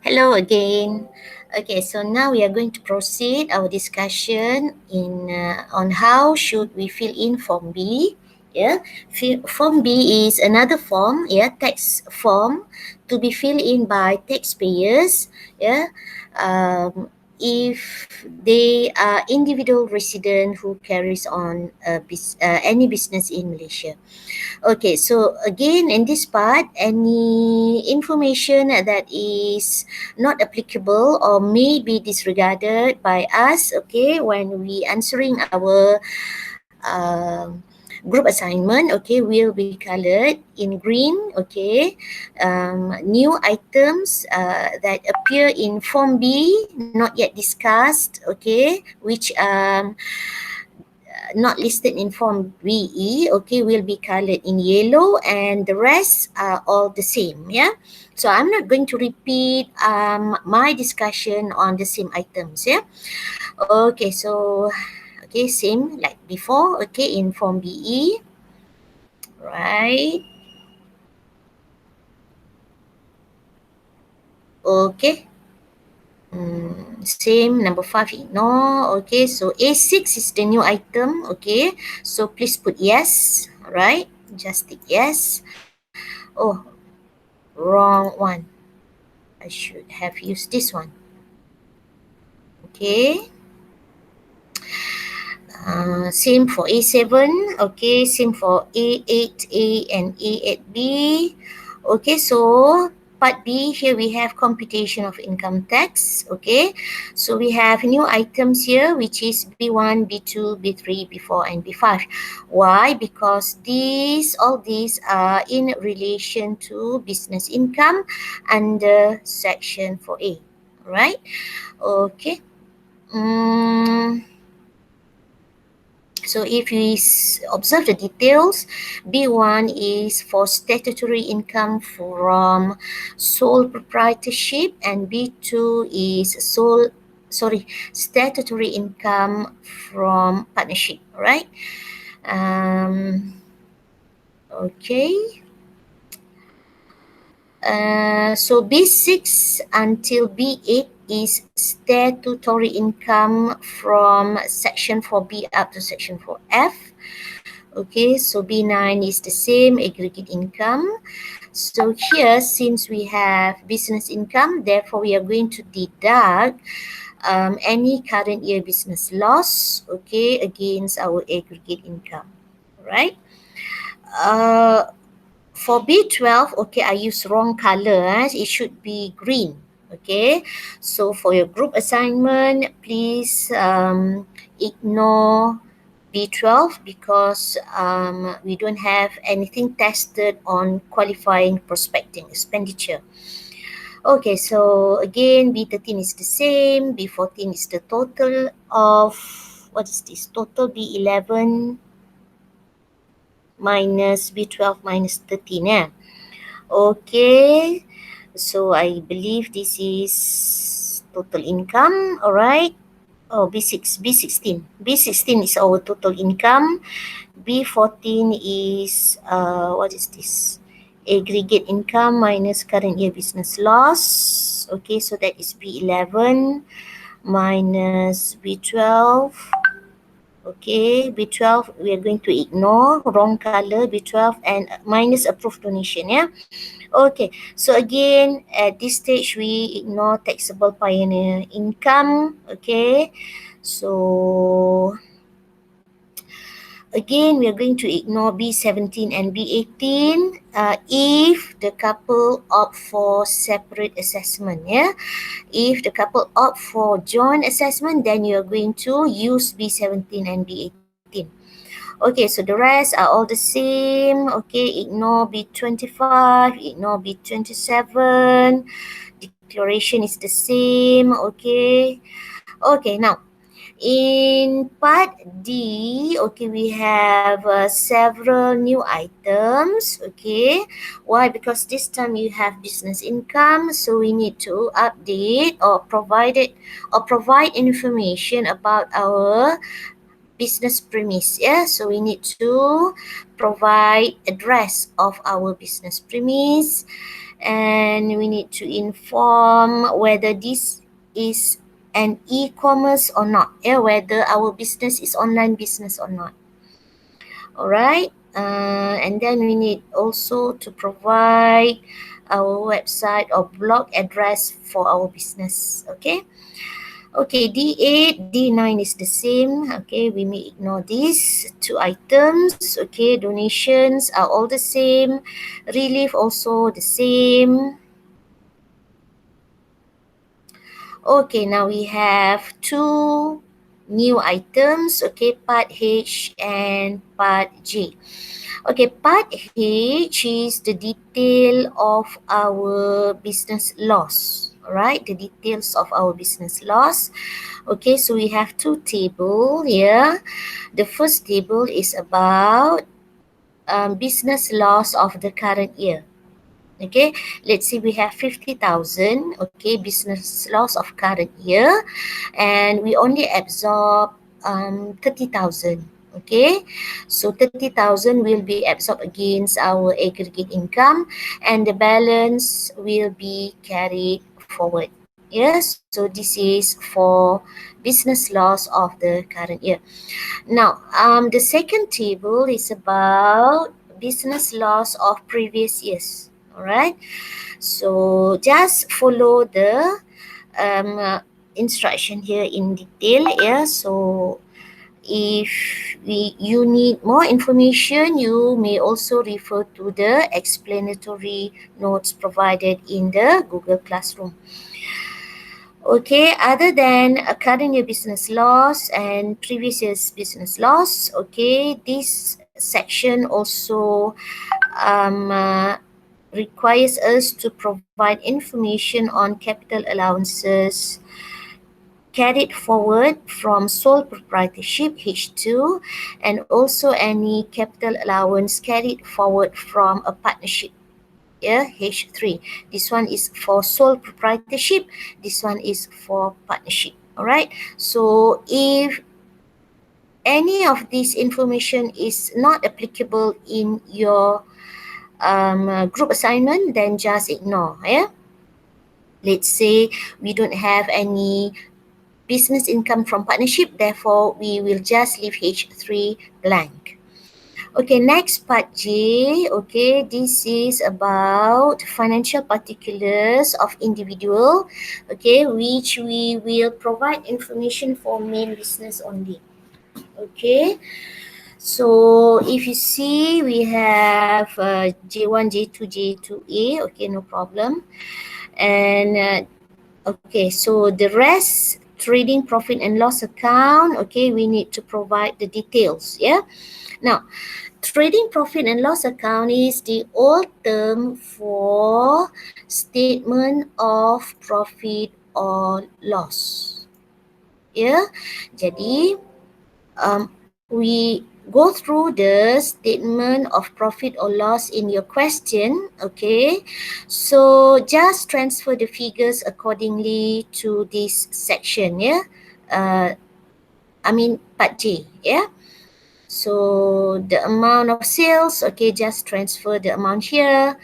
Hello again. Okay, so now we are going to proceed our discussion on how should we fill in form B. Yeah, form B is another form. Yeah, tax form to be filled in by taxpayers. Yeah, um, if they are individual resident who carries on any business in Malaysia. Okay, so again, in this part, any information that is not applicable or may be disregarded by us, okay, when we answering our group assignment, okay, will be colored in green, okay. New items that appear in Form B, not yet discussed, okay, which not listed in Form BE, okay, will be colored in yellow, and the rest are all the same, yeah. So I'm not going to repeat my discussion on the same items, yeah. Okay, so, okay, same like before, okay, in Form BE, right. Okay. Same, number 5 ignore. Okay, so A6 is the new item. Okay, so please put yes. Alright, just tick yes. Oh, wrong one. I should have used this one. Okay. Same for A7. Okay, same for A8A and A8B. Okay, so part B, here we have computation of income tax. Okay, so we have new items here, which is B1, B2, B3, B4, and B5. Why? Because all these are in relation to business income under section 4A. Right? Okay. So if we observe the details, B1 is for statutory income from sole proprietorship, and B2 is statutory income from partnership, right? Okay. So B6 until B8 is statutory income from section 4B up to section 4F. Okay, so B9 is the same, aggregate income. So here, since we have business income, therefore we are going to deduct any current year business loss, okay, against our aggregate income, right? For B12, okay, I use wrong color. It should be green. Okay, so for your group assignment, please ignore B12 because we don't have anything tested on qualifying prospecting expenditure. Okay, so again, B13 is the same, B14 is the total of, what is this? Total B11 minus B12 minus 13, yeah. Okay, so I believe this is total income, all right. Oh, B16 is our total income. B14 is, what is this? Aggregate income minus current year business loss. Okay, so that is B11 minus B12. Okay, B12 we are going to ignore, wrong color, B12, and minus approved donation, yeah. Okay, so again, at this stage, we ignore taxable pioneer income, okay. So again, we are going to ignore B17 and B18 if the couple opt for separate assessment, yeah. If the couple opt for joint assessment, then you are going to use B17 and B18. Okay, so the rest are all the same. Okay, ignore B25, ignore B27. Declaration is the same. Okay. Okay, now in part D, okay, we have several new items. Okay, why? Because this time you have business income, so we need to update or provide information about our business premise. Yeah, so we need to provide address of our business premise, and we need to inform whether this is an e-commerce or not. Yeah, whether our business is online business or not. All right. And then we need also to provide our website or blog address for our business. Okay. Okay, D8, D9 is the same. Okay, we may ignore these two items. Okay, donations are all the same. Relief also the same. Okay, now we have two new items. Okay, part H and part J. Okay, part H is the detail of our business loss. Alright, the details of our business loss. Okay, so we have two tables here. The first table is about business loss of the current year. Okay, let's say we have 50,000, okay, business loss of current year, and we only absorb 30,000. Okay, so 30,000 will be absorbed against our aggregate income, and the balance will be carried forward. Yes, so this is for business loss of the current year. Now, the second table is about business loss of previous years. All right. So just follow the instruction here in detail. Yeah. So if you need more information, you may also refer to the explanatory notes provided in the Google Classroom. Okay, other than a current year business loss and previous year's business loss, okay, this section also requires us to provide information on capital allowances carried forward from sole proprietorship H2, and also any capital allowance carried forward from a partnership, yeah, H3. This one is for sole proprietorship, this one is for partnership. All right, so if any of this information is not applicable in your group assignment, then just ignore. Yeah, let's say we don't have any business income from partnership, therefore we will just leave H3 blank. Okay, next part J. Okay, this is about financial particulars of individual, okay, which we will provide information for main business only. Okay, so if you see, we have J1, J2, J2A. Okay, no problem. And okay, so the rest, trading profit and loss account, okay, we need to provide the details. Yeah. Now, trading profit and loss account is the old term for statement of profit or loss. Yeah. Jadi, we go through the statement of profit or loss in your question. Okay, so just transfer the figures accordingly to this section. Yeah, I mean part J. Yeah, so the amount of sales, okay, just transfer the amount here,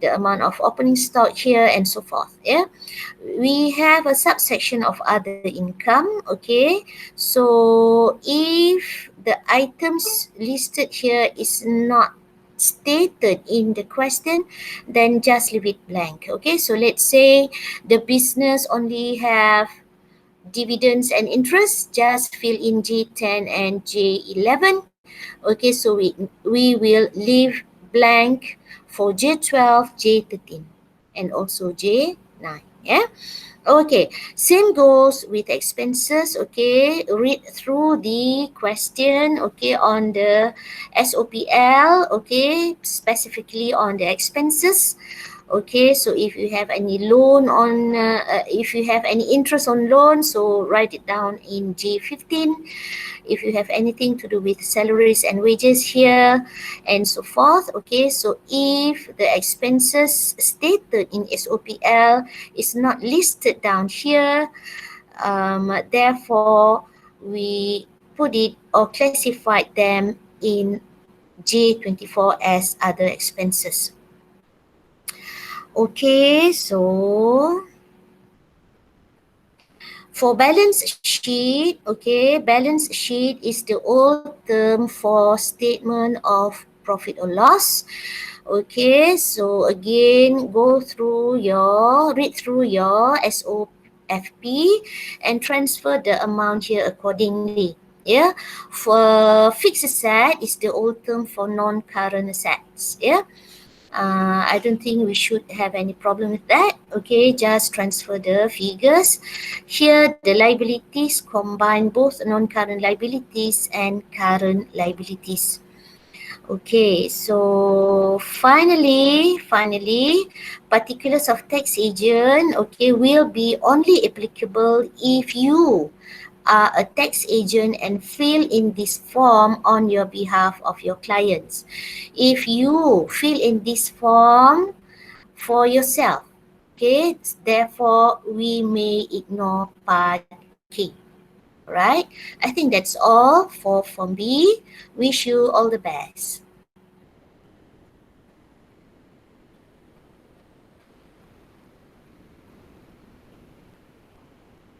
the amount of opening stock here, and so forth. Yeah, we have a subsection of other income. Okay, so if the items listed here is not stated in the question, then just leave it blank. Okay, so let's say the business only have dividends and interest, just fill in J10 and J11. Okay, so we will leave blank for J12, J13, and also J9. Yeah. Okay, same goes with expenses. Okay, read through the question, okay, on the SOPL, okay, specifically on the expenses. Okay, so if you have any loan on, if you have any interest on loan, so write it down in J15. If you have anything to do with salaries and wages here, and so forth. Okay, so if the expenses stated in SOPL is not listed down here, therefore we put it or classified them in J24 as other expenses. Okay, so for balance sheet, okay, balance sheet is the old term for statement of profit or loss. Okay, so again, read through your SOFP and transfer the amount here accordingly. Yeah, for fixed asset is the old term for non-current assets. Yeah, I don't think we should have any problem with that. Okay, just transfer the figures. Here, the liabilities combine both non-current liabilities and current liabilities. Okay, so finally, particulars of tax agent, okay, will be only applicable if you are a tax agent and fill in this form on your behalf of your clients. If you fill in this form for yourself, okay, therefore we may ignore part K. Alright, I think that's all for Form B. Wish you all the best.